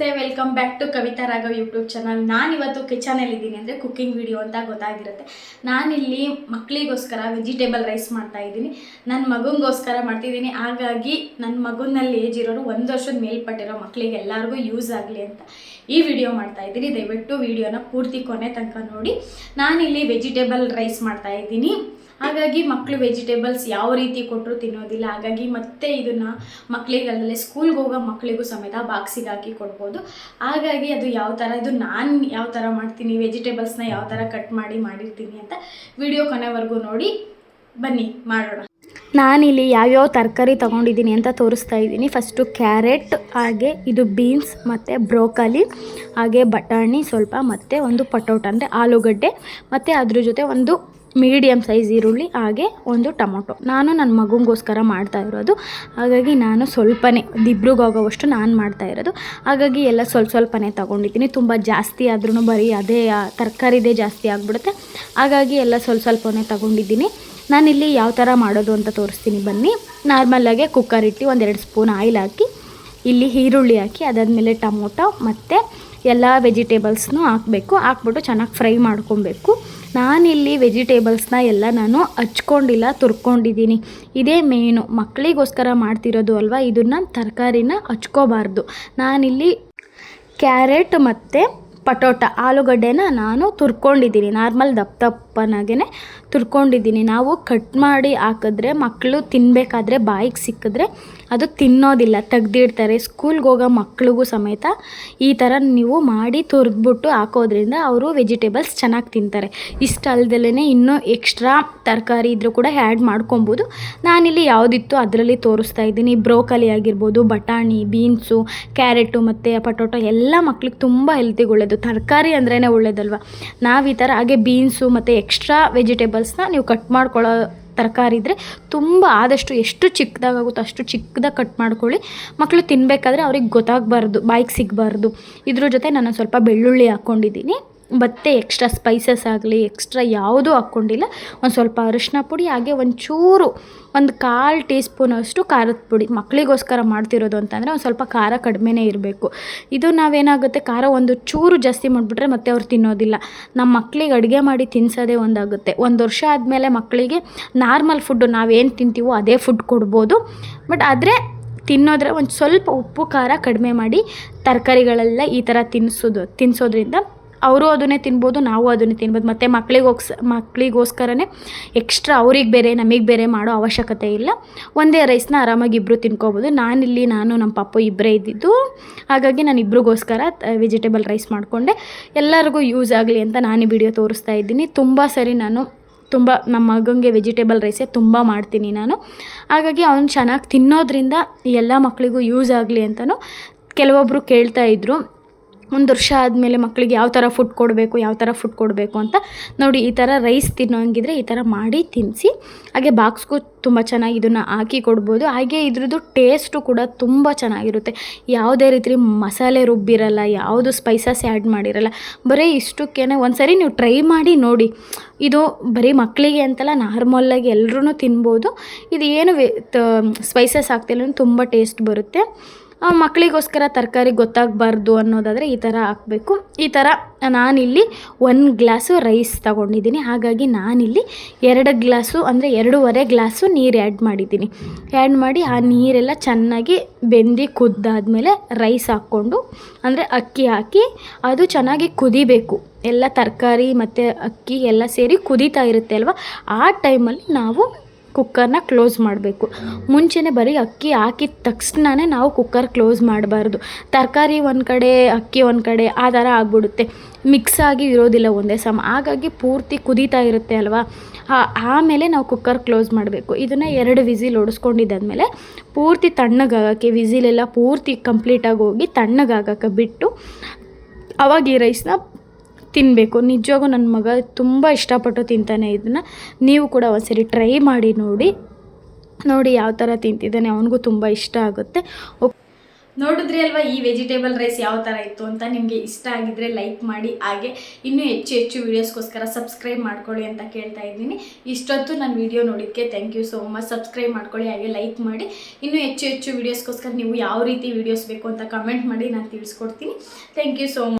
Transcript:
ನಮಸ್ತೆ, welcome back to Kavita Raghav YouTube channel. ನಾನಿವತ್ತು ಕಿಚನಲ್ಲಿ ಇದ್ದೀನಿ ಅಂದರೆ ಕುಕ್ಕಿಂಗ್ ವಿಡಿಯೋ ಅಂತ ಗೊತ್ತಾಗಿರುತ್ತೆ. ನಾನಿಲ್ಲಿ ಮಕ್ಕಳಿಗೋಸ್ಕರ ವೆಜಿಟೇಬಲ್ ರೈಸ್ ಮಾಡ್ತಾ ಇದ್ದೀನಿ. ನನ್ನ ಮಗನಿಗೋಸ್ಕರ ಮಾಡ್ತಿದ್ದೀನಿ. ಹಾಗಾಗಿ ನನ್ನ ಮಗನಲ್ಲಿ ಏಜ್ ಇರೋರು 1 ವರ್ಷದ ಮೇಲ್ಪಟ್ಟಿರೋ ಮಕ್ಕಳಿಗೆ ಎಲ್ಲರಿಗೂ ಯೂಸ್ ಆಗಲಿ ಅಂತ ಈ ವಿಡಿಯೋ ಮಾಡ್ತಾ ಇದ್ದೀನಿ. ದಯವಿಟ್ಟು ವಿಡಿಯೋನ ಪೂರ್ತಿ ಕೊನೆ ತನಕ ನೋಡಿ. ನಾನಿಲ್ಲಿ ವೆಜಿಟೇಬಲ್ ರೈಸ್ ಮಾಡ್ತಾ ಇದ್ದೀನಿ. ಹಾಗಾಗಿ ಮಕ್ಕಳು ವೆಜಿಟೇಬಲ್ಸ್ ಯಾವ ರೀತಿ ಕೊಟ್ಟರು ತಿನ್ನೋದಿಲ್ಲ. ಹಾಗಾಗಿ ಮತ್ತೆ ಇದನ್ನು ಮಕ್ಕಳಿಗಲ್ಲದೆ ಸ್ಕೂಲ್ಗೆ ಹೋಗೋ ಮಕ್ಕಳಿಗೂ ಸಮೇತ ಬಾಕ್ಸಿಗೆ ಹಾಕಿ ಕೊಡ್ಬೋದು. ಹಾಗಾಗಿ ಅದು ಯಾವ ಥರ, ಇದು ನಾನು ಯಾವ ಥರ ಮಾಡ್ತೀನಿ, ವೆಜಿಟೇಬಲ್ಸ್ನ ಯಾವ ಥರ ಕಟ್ ಮಾಡಿರ್ತೀನಿ ಅಂತ ವಿಡಿಯೋ ಕೊನೆವರೆಗೂ ನೋಡಿ. ಬನ್ನಿ ಮಾಡೋಣ. ನಾನಿಲ್ಲಿ ಯಾವ್ಯಾವ ತರಕಾರಿ ತೊಗೊಂಡಿದ್ದೀನಿ ಅಂತ ತೋರಿಸ್ತಾ ಇದ್ದೀನಿ. ಫಸ್ಟು ಕ್ಯಾರೆಟ್, ಹಾಗೆ ಇದು ಬೀನ್ಸ್ ಮತ್ತು ಬ್ರೋಕಲಿ, ಹಾಗೆ ಬಟಾಣಿ ಸ್ವಲ್ಪ, ಮತ್ತು ಒಂದು ಪಟೋಟ ಅಂದರೆ ಆಲೂಗಡ್ಡೆ, ಮತ್ತು ಅದ್ರ ಜೊತೆ ಒಂದು ಮೀಡಿಯಮ್ ಸೈಜ್ ಈರುಳ್ಳಿ, ಹಾಗೆ ಒಂದು ಟೊಮೊಟೊ. ನಾನು ನನ್ನ ಮಗುಗೋಸ್ಕರ ಮಾಡ್ತಾ ಇರೋದು. ಹಾಗಾಗಿ ನಾನು ಸ್ವಲ್ಪನೇ ಇಬ್ರಿಗೋಗೋವಷ್ಟು ನಾನು ಮಾಡ್ತಾ ಇರೋದು. ಹಾಗಾಗಿ ಎಲ್ಲ ಸ್ವಲ್ಪನೇ ತೊಗೊಂಡಿದ್ದೀನಿ. ತುಂಬ ಜಾಸ್ತಿ ಆದ್ರೂ ಬರೀ ಅದೇ ತರಕಾರಿದೇ ಜಾಸ್ತಿ ಆಗಿಬಿಡುತ್ತೆ. ಹಾಗಾಗಿ ಎಲ್ಲ ಸ್ವಲ್ಪನೇ ತೊಗೊಂಡಿದ್ದೀನಿ. ನಾನಿಲ್ಲಿ ಯಾವ ಥರ ಮಾಡೋದು ಅಂತ ತೋರಿಸ್ತೀನಿ ಬನ್ನಿ. ನಾರ್ಮಲಾಗೆ ಕುಕ್ಕರ್ ಇಟ್ಟು 1-2 ಸ್ಪೂನ್ ಆಯಿಲ್ ಹಾಕಿ, ಇಲ್ಲಿ ಈರುಳ್ಳಿ ಹಾಕಿ, ಅದಾದಮೇಲೆ ಟೊಮೊಟೊ ಮತ್ತು ಎಲ್ಲ ವೆಜಿಟೇಬಲ್ಸ್ನೂ ಹಾಕಬೇಕು. ಹಾಕ್ಬಿಟ್ಟು ಚೆನ್ನಾಗಿ ಫ್ರೈ ಮಾಡ್ಕೊಬೇಕು. ನಾನಿಲ್ಲಿ ವೆಜಿಟೇಬಲ್ಸ್ನ ಎಲ್ಲ ನಾನು ಹಚ್ಕೊಂಡಿಲ್ಲ, ತುರ್ಕೊಂಡಿದ್ದೀನಿ. ಇದೇ ಮೇನು, ಮಕ್ಕಳಿಗೋಸ್ಕರ ಮಾಡ್ತಿರೋದು ಅಲ್ವಾ, ಇದನ್ನು ತರಕಾರಿನ ಹಚ್ಕೋಬಾರ್ದು. ನಾನಿಲ್ಲಿ ಕ್ಯಾರೆಟ್ ಮತ್ತು ಪಟೋಟ ಆಲೂಗಡ್ಡೆನ ನಾನು ತುರ್ಕೊಂಡಿದ್ದೀನಿ. ನಾರ್ಮಲ್ ದಪ್ಪನಾಗೇ ತುರ್ಕೊಂಡಿದ್ದೀನಿ. ನಾವು ಕಟ್ ಮಾಡಿ ಹಾಕಿದ್ರೆ ಮಕ್ಕಳು ತಿನ್ನಬೇಕಾದ್ರೆ ಬಾಯಿಗೆ ಸಿಕ್ಕಿದ್ರೆ ಅದು ತಿನ್ನೋದಿಲ್ಲ, ತೆಗ್ದಿಡ್ತಾರೆ. ಸ್ಕೂಲ್ಗೆ ಹೋಗೋ ಮಕ್ಳಿಗೂ ಸಮೇತ ಈ ಥರ ನೀವು ಮಾಡಿ ತುರಿದ್ಬಿಟ್ಟು ಹಾಕೋದ್ರಿಂದ ಅವರು ವೆಜಿಟೇಬಲ್ಸ್ ಚೆನ್ನಾಗಿ ತಿಂತಾರೆ. ಇಷ್ಟ ಅಲ್ದಲೇ ಇನ್ನೂ ಎಕ್ಸ್ಟ್ರಾ ತರಕಾರಿ ಇದ್ದರೂ ಕೂಡ ಆ್ಯಡ್ ಮಾಡ್ಕೊಬೋದು. ನಾನಿಲ್ಲಿ ಯಾವುದಿತ್ತು ಅದರಲ್ಲಿ ತೋರಿಸ್ತಾ ಇದ್ದೀನಿ. ಬ್ರೋಕಲಿ ಆಗಿರ್ಬೋದು, ಬಟಾಣಿ, ಬೀನ್ಸು, ಕ್ಯಾರೆಟು ಮತ್ತು ಪಟೋಟ ಎಲ್ಲ ಮಕ್ಳಿಗೆ ತುಂಬ ಹೆಲ್ತಿಗೆ ಒಳ್ಳೆಯದು. ತರಕಾರಿ ಅಂದ್ರೇ ಒಳ್ಳೇದಲ್ವ. ನಾವು ಈ ಥರ ಹಾಗೆ ಬೀನ್ಸು ಮತ್ತು ಎಕ್ಸ್ಟ್ರಾ ವೆಜಿಟೇಬಲ್ಸ್ನ ನೀವು ಕಟ್ ಮಾಡ್ಕೊಳ್ಳೋ ತರಕಾರಿ ಇದ್ದರೆ ತುಂಬ ಆದಷ್ಟು ಎಷ್ಟು ಚಿಕ್ಕದಾಗುತ್ತೋ ಅಷ್ಟು ಚಿಕ್ಕದಾಗಿ ಕಟ್ ಮಾಡ್ಕೊಳ್ಳಿ. ಮಕ್ಕಳು ತಿನ್ನಬೇಕಾದ್ರೆ ಅವ್ರಿಗೆ ಗೊತ್ತಾಗಬಾರ್ದು, ಬಾಯಿಗೆ ಸಿಗಬಾರ್ದು. ಇದ್ರ ಜೊತೆ ನಾನು ಸ್ವಲ್ಪ ಬೆಳ್ಳುಳ್ಳಿ ಹಾಕ್ಕೊಂಡಿದ್ದೀನಿ. ಮತ್ತು ಎಕ್ಸ್ಟ್ರಾ ಸ್ಪೈಸಸ್ ಆಗಲಿ ಎಕ್ಸ್ಟ್ರಾ ಯಾವುದೂ ಹಾಕ್ಕೊಂಡಿಲ್ಲ. ಒಂದು ಸ್ವಲ್ಪ ಅರಿಶಿನ ಪುಡಿ, ಹಾಗೆ ಒಂಚೂರು 1/4 ಟೀ ಸ್ಪೂನಷ್ಟು ಖಾರದ ಪುಡಿ. ಮಕ್ಕಳಿಗೋಸ್ಕರ ಮಾಡ್ತಿರೋದು ಅಂತಂದರೆ ಒಂದು ಸ್ವಲ್ಪ ಖಾರ ಕಡಿಮೆನೇ ಇರಬೇಕು. ಇದು ನಾವೇನಾಗುತ್ತೆ, ಖಾರ ಒಂದು ಚೂರು ಜಾಸ್ತಿ ಮಾಡಿಬಿಟ್ರೆ ಮತ್ತೆ ಅವ್ರು ತಿನ್ನೋದಿಲ್ಲ. ನಮ್ಮ ಮಕ್ಕಳಿಗೆ ಅಡುಗೆ ಮಾಡಿ ತಿನ್ನಿಸೋದೇ ಒಂದಾಗುತ್ತೆ. 1 ವರ್ಷ ಆದಮೇಲೆ ಮಕ್ಕಳಿಗೆ ನಾರ್ಮಲ್ ಫುಡ್ಡು ನಾವೇನು ತಿಂತೀವೋ ಅದೇ ಫುಡ್ ಕೊಡ್ಬೋದು. ಬಟ್ ಆದರೆ ತಿನ್ನೋದ್ರೆ ಒಂದು ಸ್ವಲ್ಪ ಉಪ್ಪು ಖಾರ ಕಡಿಮೆ ಮಾಡಿ ತರಕಾರಿಗಳೆಲ್ಲ ಈ ಥರ ತಿನ್ನಿಸೋದ್ರಿಂದ ಅವರು ಅದನ್ನೇ ತಿನ್ಬೋದು, ನಾವು ಅದನ್ನೇ ತಿನ್ಬೋದು. ಮತ್ತು ಮಕ್ಕಳಿಗೋಸ್ಕರನೇ ಎಕ್ಸ್ಟ್ರಾ ಅವ್ರಿಗೆ ಬೇರೆ ನಮಗೆ ಬೇರೆ ಮಾಡೋ ಅವಶ್ಯಕತೆ ಇಲ್ಲ. ಒಂದೇ ರೈಸ್ನ ಆರಾಮಾಗಿ ಇಬ್ಬರು ತಿನ್ಕೋಬೋದು. ನಾನು ನಮ್ಮ ಪಪ್ಪು ಇಬ್ಬರೇ ಇದ್ದಿದ್ದು. ಹಾಗಾಗಿ ನಾನು ಇಬ್ರಿಗೋಸ್ಕರ ವೆಜಿಟೇಬಲ್ ರೈಸ್ ಮಾಡಿಕೊಂಡೆ. ಎಲ್ಲರಿಗೂ ಯೂಸ್ ಆಗಲಿ ಅಂತ ನಾನು ವಿಡಿಯೋ ತೋರಿಸ್ತಾ ಇದ್ದೀನಿ. ನಮ್ಮ ಮಗನಿಗೆ ವೆಜಿಟೇಬಲ್ ರೈಸೇ ತುಂಬ ಮಾಡ್ತೀನಿ ನಾನು. ಹಾಗಾಗಿ ಅವ್ನು ಚೆನ್ನಾಗಿ ತಿನ್ನೋದ್ರಿಂದ ಎಲ್ಲ ಮಕ್ಕಳಿಗೂ ಯೂಸ್ ಆಗಲಿ ಅಂತಲೂ ಕೆಲವೊಬ್ಬರು ಕೇಳ್ತಾಯಿದ್ರು. 1 ವರ್ಷ ಆದಮೇಲೆ ಮಕ್ಕಳಿಗೆ ಯಾವ ಥರ ಫುಡ್ ಕೊಡಬೇಕು ಅಂತ ನೋಡಿ. ಈ ಥರ ರೈಸ್ ತಿನ್ನೋಂಗಿದ್ರೆ ಈ ಥರ ಮಾಡಿ ತಿನ್ನಿಸಿ. ಹಾಗೆ ಬಾಕ್ಸ್ಗೂ ತುಂಬ ಚೆನ್ನಾಗಿ ಇದನ್ನು ಹಾಕಿ ಕೊಡ್ಬೋದು. ಹಾಗೆ ಇದ್ರದ್ದು ಟೇಸ್ಟು ಕೂಡ ತುಂಬ ಚೆನ್ನಾಗಿರುತ್ತೆ. ಯಾವುದೇ ರೀತಿ ಮಸಾಲೆ ರುಬ್ಬಿರಲ್ಲ, ಯಾವುದು ಸ್ಪೈಸಸ್ ಆ್ಯಡ್ ಮಾಡಿರಲ್ಲ. ಬರೀ ಇಷ್ಟಕ್ಕೇ ಒಂದ್ಸರಿ ನೀವು ಟ್ರೈ ಮಾಡಿ ನೋಡಿ. ಇದು ಬರೀ ಮಕ್ಕಳಿಗೆ ಅಂತಲ್ಲ, ನಾರ್ಮಲ್ಲಾಗಿ ಎಲ್ಲರೂ ತಿನ್ಬೋದು. ಇದು ಏನು ಸ್ಪೈಸಸ್ ಹಾಕ್ತಿಲ್ಲ, ತುಂಬ ಟೇಸ್ಟ್ ಬರುತ್ತೆ. ಮಕ್ಕಳಿಗೋಸ್ಕರ ತರಕಾರಿ ಗೊತ್ತಾಗಬಾರ್ದು ಅನ್ನೋದಾದರೆ ಈ ಥರ ಹಾಕಬೇಕು. ಈ ಥರ ನಾನಿಲ್ಲಿ 1 ಗ್ಲಾಸು ರೈಸ್ ತೊಗೊಂಡಿದ್ದೀನಿ. ಹಾಗಾಗಿ ನಾನಿಲ್ಲಿ 2 ಗ್ಲಾಸು ಅಂದರೆ 2.5 ಗ್ಲಾಸು ನೀರು ಆ್ಯಡ್ ಮಾಡಿದ್ದೀನಿ. ಆ್ಯಡ್ ಮಾಡಿ ಆ ನೀರೆಲ್ಲ ಚೆನ್ನಾಗಿ ಬೆಂದು ಕುದ್ದಾದಮೇಲೆ ರೈಸ್ ಹಾಕ್ಕೊಂಡು, ಅಂದರೆ ಅಕ್ಕಿ ಹಾಕಿ ಅದು ಚೆನ್ನಾಗಿ ಕುದಿಬೇಕು. ಎಲ್ಲ ತರಕಾರಿ ಮತ್ತು ಅಕ್ಕಿ ಎಲ್ಲ ಸೇರಿ ಕುದೀತಾ ಇರುತ್ತೆ ಅಲ್ವ, ಆ ಟೈಮಲ್ಲಿ ನಾವು ಕುಕ್ಕರ್ನ ಕ್ಲೋಸ್ ಮಾಡಬೇಕು. ಮುಂಚೆನೇ ಬರೀ ಅಕ್ಕಿ ಹಾಕಿದ ತಕ್ಷಣವೇ ನಾವು ಕುಕ್ಕರ್ ಕ್ಲೋಸ್ ಮಾಡಬಾರ್ದು. ತರಕಾರಿ ಒಂದು ಕಡೆ, ಅಕ್ಕಿ ಒಂದು ಕಡೆ, ಆ ಥರ ಆಗ್ಬಿಡುತ್ತೆ. ಮಿಕ್ಸ್ ಆಗಿ ಇರೋದಿಲ್ಲ ಒಂದೇ ಸಮ. ಹಾಗಾಗಿ ಪೂರ್ತಿ ಕುದೀತಾ ಇರುತ್ತೆ ಅಲ್ವಾ, ಆಮೇಲೆ ನಾವು ಕುಕ್ಕರ್ ಕ್ಲೋಸ್ ಮಾಡಬೇಕು. ಇದನ್ನು 2 ವಿಸಿಲ್ ಹೊಡಿಸ್ಕೊಂಡಿದ್ದಾದಮೇಲೆ ಪೂರ್ತಿ ತಣ್ಣಗಾಗೋಕ್ಕೆ, ವಿಸಿಲೆಲ್ಲ ಪೂರ್ತಿ ಕಂಪ್ಲೀಟಾಗಿ ಹೋಗಿ ತಣ್ಣಗಾಗೋಕ್ಕೆ ಬಿಟ್ಟು ಅವಾಗ ಈ ರೈಸ್ನ ತಿನ್ನಬೇಕು. ನಿಜವಾಗೂ ನನ್ನ ಮಗ ತುಂಬ ಇಷ್ಟಪಟ್ಟು ತಿಂತಾನೆ ಇದನ್ನು. ನೀವು ಕೂಡ ಒಂದ್ಸರಿ ಟ್ರೈ ಮಾಡಿ ನೋಡಿ ಯಾವ ಥರ ತಿಂತಿದ್ದಾನೆ. ಅವನಿಗೂ ತುಂಬ ಇಷ್ಟ ಆಗುತ್ತೆ. ನೋಡಿದ್ರಿ ಅಲ್ವಾ ಈ ವೆಜಿಟೇಬಲ್ ರೈಸ್ ಯಾವ ಥರ ಇತ್ತು ಅಂತ. ನಿಮಗೆ ಇಷ್ಟ ಆಗಿದ್ರೆ ಲೈಕ್ ಮಾಡಿ, ಹಾಗೆ ಇನ್ನೂ ಹೆಚ್ಚು ಹೆಚ್ಚು ವೀಡಿಯೋಸ್ಗೋಸ್ಕರ ಸಬ್ಸ್ಕ್ರೈಬ್ ಮಾಡ್ಕೊಳ್ಳಿ ಅಂತ ಕೇಳ್ತಾ ಇದ್ದೀನಿ. ಇಷ್ಟೊತ್ತು ನನ್ನ ವೀಡಿಯೋ ನೋಡಿದ್ದಕ್ಕೆ thank you so much. Subscribe ಮಾಡ್ಕೊಳ್ಳಿ, ಹಾಗೆ ಲೈಕ್ ಮಾಡಿ. ಇನ್ನೂ ಹೆಚ್ಚು ಹೆಚ್ಚು ವೀಡಿಯೋಸ್ಗೋಸ್ಕರ ನೀವು ಯಾವ ರೀತಿ ವೀಡಿಯೋಸ್ ಬೇಕು ಅಂತ ಕಮೆಂಟ್ ಮಾಡಿ, ನಾನು ತಿಳಿಸ್ಕೊಡ್ತೀನಿ. Thank you so much.